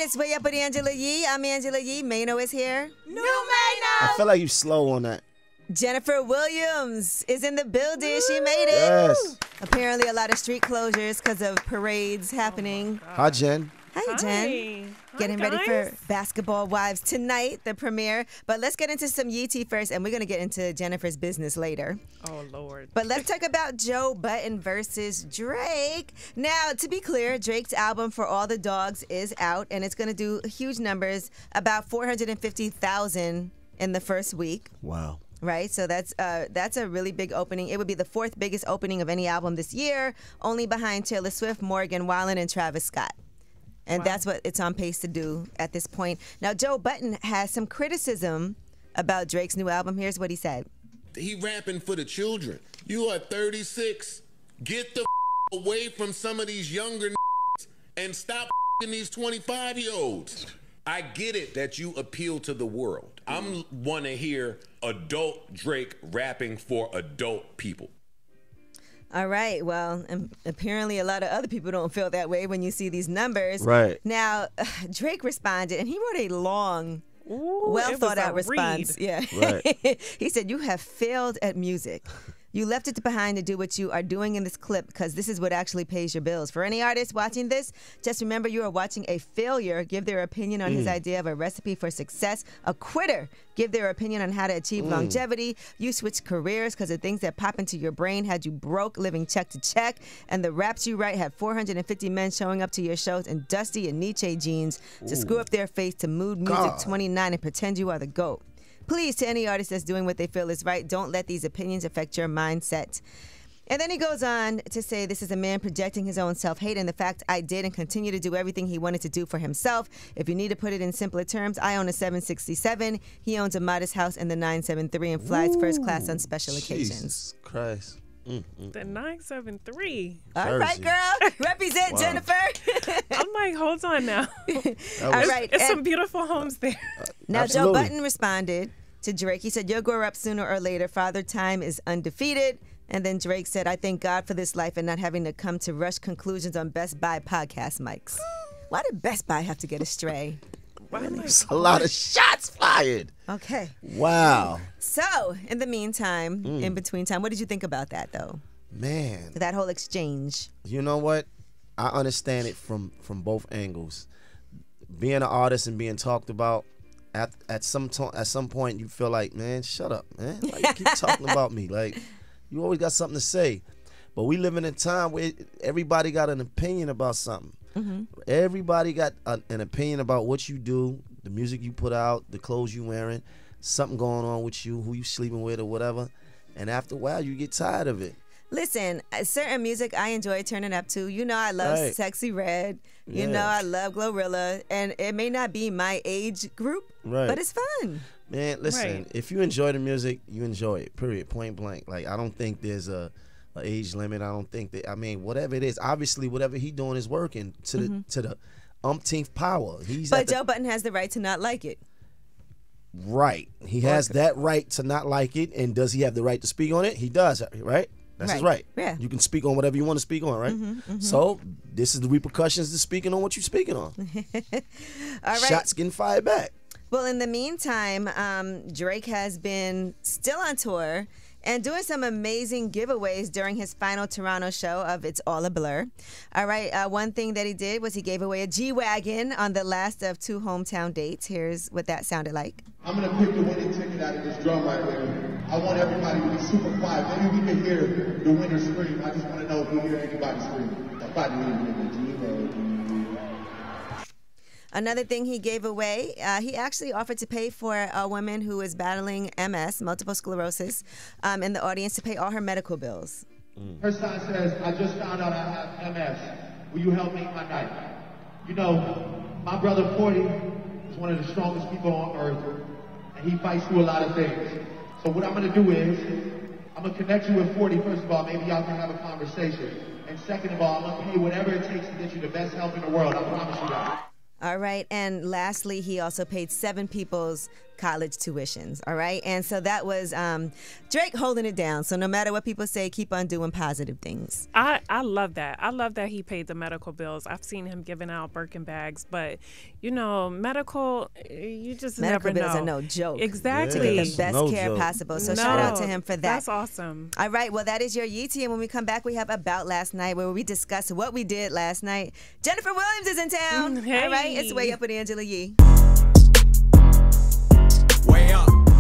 It's Way Up with Angela Yee. I'm Angela Yee. Mano is here. New Mano! I feel like you slow on that. Jennifer Williams is in the building. She made it. Yes. Apparently a lot of street closures because of parades happening. Hi, Jen. Hi, Jen. Hi, Getting ready for Basketball Wives tonight, the premiere. But let's get into some Yee tea first, and we're going to get into Jennifer's business later. Oh, Lord. But let's talk about Joe Budden versus Drake. Now, to be clear, Drake's album For All the Dogs is out, and it's going to do huge numbers, about 450,000 in the first week. Wow. Right, so that's a really big opening. It would be the fourth biggest opening of any album this year, only behind Taylor Swift, Morgan Wallen, and Travis Scott. And that's what it's on pace to do at this point. Now, Joe Budden has some criticism about Drake's new album. Here's what he said. He rapping for the children. You are 36. Get the away from some of these younger and stop these 25-year-olds. I get it that you appeal to the world. I want to hear adult Drake rapping for adult people. All right. Well, apparently a lot of other people don't feel that way when you see these numbers. Right. Now, Drake responded, and he wrote a long, well-thought-out response. Yeah. Right. He said, "You have failed at music. You left it behind to do what you are doing in this clip because this is what actually pays your bills. For any artist watching this, just remember you are watching a failure give their opinion on his idea of a recipe for success. A quitter give their opinion on how to achieve longevity. You switched careers because the things that pop into your brain had you broke, living check to check. And the raps you write have 450 men showing up to your shows in Dusty and Nietzsche jeans to screw up their face to Mood Music 29 and pretend you are the GOAT. Please, to any artist that's doing what they feel is right, don't let these opinions affect your mindset." And then he goes on to say, "This is a man projecting his own self-hate and the fact I did and continue to do everything he wanted to do for himself. If you need to put it in simpler terms, I own a 767. He owns a modest house in the 973 and flies first class on special occasions." Jesus Christ. The 973. All right, girl. Represent, Jennifer. I'm like, hold on now. All right. It's some beautiful homes there. Now, Absolutely. Joe Budden responded to Drake. He said, "You'll grow up sooner or later. Father Time is undefeated." And then Drake said, "I thank God for this life and not having to come to rush conclusions on Best Buy podcast mics." Why did Best Buy have to get astray? There's a lot of shots fired. Okay. Wow. So, in the meantime, in between time, what did you think about that, though? Man. That whole exchange. You know what? I understand it from both angles. Being an artist and being talked about, at some point you feel like, man, shut up, man. Like, you keep talking about me. Like, you always got something to say. But we live in a time where everybody got an opinion about something. Everybody got an opinion about what you do, the music you put out, the clothes you wearing, something going on with you, who you sleeping with or whatever. And after a while, you get tired of it. Listen, certain music I enjoy turning up to. You know I love Sexy Red. You know I love Glorilla. And it may not be my age group, but it's fun. Man, listen, if you enjoy the music, you enjoy it, period, point blank. Like, I don't think there's a age limit. I don't think that, I mean, whatever it is, obviously whatever he doing is working to the umpteenth power. But Joe Budden has the right to not like it. Right. He has that right to not like it. And does he have the right to speak on it? He does, right? That's his right. Yeah. You can speak on whatever you want to speak on, right? So this is the repercussions to speaking on what you're speaking on. All right. Shots getting fired back. Well, in the meantime, Drake has been still on tour and doing some amazing giveaways during his final Toronto show of It's All a Blur. All right, one thing that he did was he gave away a G-Wagon on the last of 2 hometown dates. Here's what that sounded like. I'm going to pick the winning ticket out of this drum right here. I want everybody to be super quiet. Maybe we can hear the winner scream. I just want to know if you hear anybody scream. If I do, Another thing he gave away, he actually offered to pay for a woman who is battling MS, multiple sclerosis, in the audience to pay all her medical bills. Her sign says, "I just found out I have MS. Will you help make my night?" You know, my brother 40 is one of the strongest people on earth, and he fights through a lot of things. So what I'm going to do is, I'm going to connect you with 40, first of all. Maybe y'all can have a conversation. And second of all, I'm going to pay you whatever it takes to get you the best help in the world. I promise you that. All right, and lastly, he also paid 7 people's college tuitions. All right. And so that was Drake holding it down. So no matter what people say, keep on doing positive things. I love that. I love that he paid the medical bills. I've seen him giving out Birkin bags, but you know, medical, you just Medical never bills know. are no joke. Exactly. The best No care joke. possible. So No, shout out to him for that. That's awesome. All right, well, that is your Yee Tea, and when we come back, we have About Last Night, where we discuss what we did last night. Jennifer Williams is in town. Hey. All right, it's Way Up with Angela Yee.